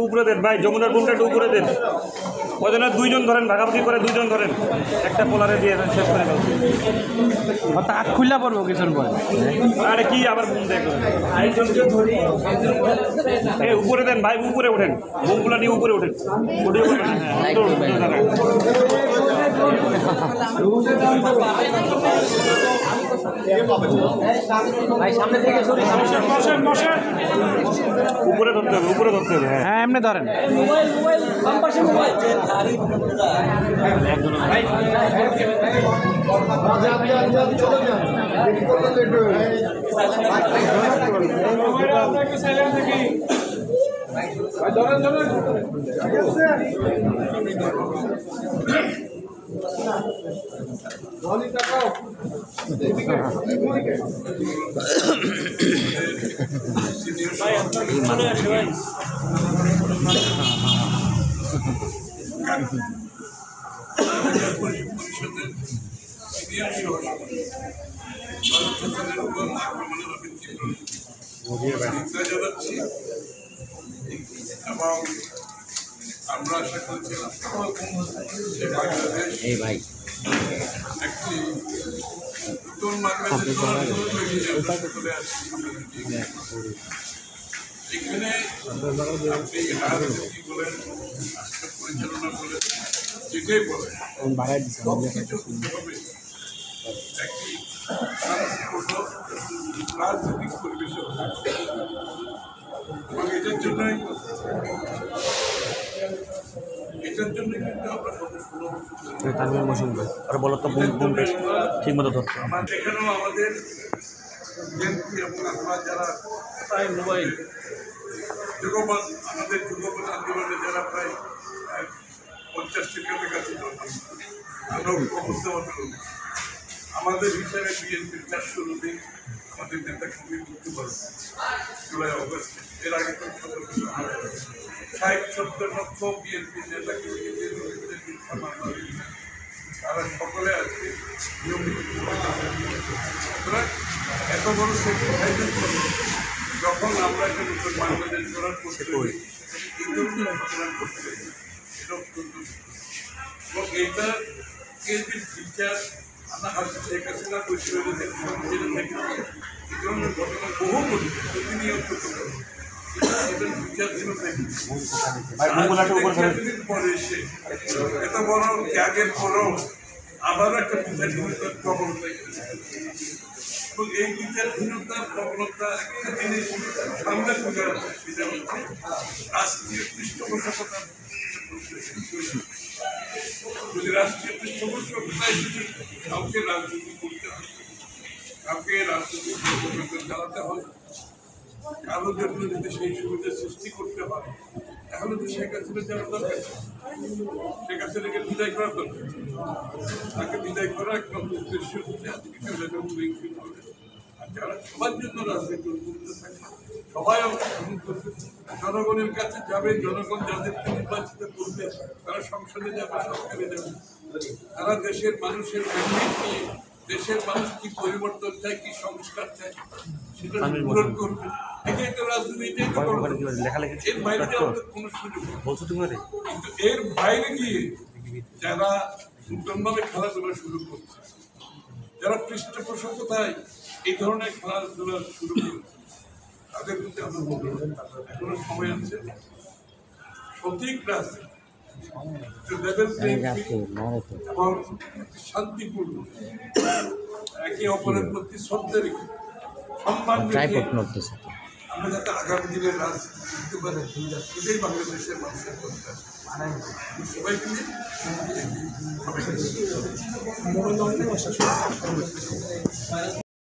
উপরে দেন ভাই, যমুনার বোনটা একটু উপরে দেন। ওজনে দুইজন ধরেন, ভাগাভাগি করে দুইজন ধরেন, একটা পোলারে দিয়ে শেষ করে দেন। তাক খুললা পড়বো কিছু পরে। আরে কি আবার বোন দেখবেন, উপরে দেন ভাই, উপরে ওঠেন, বোনগুলো নিয়ে উপরে ওঠেন। উপরে ধরতে হবে, উপরে ধরতে হবে। হ্যাঁ এমনি ধরেন। আমরা আশা করছিলাম যে বাংলাদেশ একটি নতুন বাংলাদেশ চলে আসছে। এখানে আপনি রাজনীতি বলেন, রাষ্ট্র পরিচালনা বলেন, যেটাই বলেন, সবকিছু হবে একটি রাজনৈতিক পরিবেশে এবং এটার জন্যই কিন্তু আমরা বলো তো বোনটা ঠিক মতো ধরতে। এখানেও আমাদের বিএনপি এবং আমরা যারা প্রায় মোবাইল যুগবান, আমাদের যুগবান আন্দোলনে যারা প্রায় 50টির কাছাকাছি আমরা আমাদের হিসাবে বিএনপির 400 লোকে আমাদের নেতা কর্মী মুক্তি পারে জুলাই অগস্টে। এর আগে তো 60-70 লক্ষ বিএনপির নেতা কর্মী তারা সকলে আজকে নিয়মিত। এত বড় স্যাক্রিফাইসের পরে যখন আমরা একটা নতুন বাংলাদেশ গড়ার করতে পারি, এই ধরনের ঘটনা করতে পারি, এটা অত্যন্ত এবং এইটাকে যে বিচার আমরা হয়তো শেখ হাসিনা পরিষেবা থেকে এই ধরনের ঘটনা বহু প্রতিনিয়ত পরে এসে এত বড় ত্যাগের পরও আবারও একটা বিচারহীনতার প্রবণতা এবং এই বিচারহীনতার প্রবণতা একটা জিনিস সামনে চলে আসছে, সেটা হচ্ছে রাষ্ট্রীয় পৃষ্ঠপোষকতা। যদি রাষ্ট্রীয় পৃষ্ঠপোষকতায় যদি কাউকে রাজনীতি করতে হয়, কাউকে রাজনীতি চালাতে হয়, কারোর জন্য যদি সেই সুবিধা সৃষ্টি করতে হয়, তাহলে তো শেখ হাসিনা যাওয়ার দরকার। শেখ হাসিনাকে বিদায় করার দরকার। তাকে বিদায় করার একমাত্র উদ্দেশ্য হচ্ছে আজকে আর যারা সবার জন্য রাজনীতি করতে থাকে, সবাই অংশগ্রহণ করবে, জনগণের কাছে যাবে, জনগণ যাদেরকে নির্বাচিত করবে তারা সংসদে যাবে, সরকারে যাবে, তারা দেশের মানুষের ম্যান্ডেট নিয়ে দেশের মানুষ কি পরিবর্তন চায়, কি সংস্কার চায় সেটা পূরণ করবে। এটাই তো রাজনীতি, এটাই তো এর বাইরে যাওয়ার কোনো সুযোগ নেই। কিন্তু এর বাইরে গিয়ে যারা নতুনভাবে খেলাধুলা শুরু করছে, যারা পৃষ্ঠপোষকতায় এই ধরনের খেলাধুলা শুরু করেছে, তাদের প্রতি আমরা বলবো এখনো সময় আছে। সঠিক রাজনীতি এবং শান্তিপূর্ণ, একে অপরের প্রতি শ্রদ্ধা রেখে সম্মান রেখে আমরা যাতে আগামী দিনের রাজনীতি করতে পারি, এটাই বাংলাদেশের মানুষের দরকার। সবাইকে নিয়ে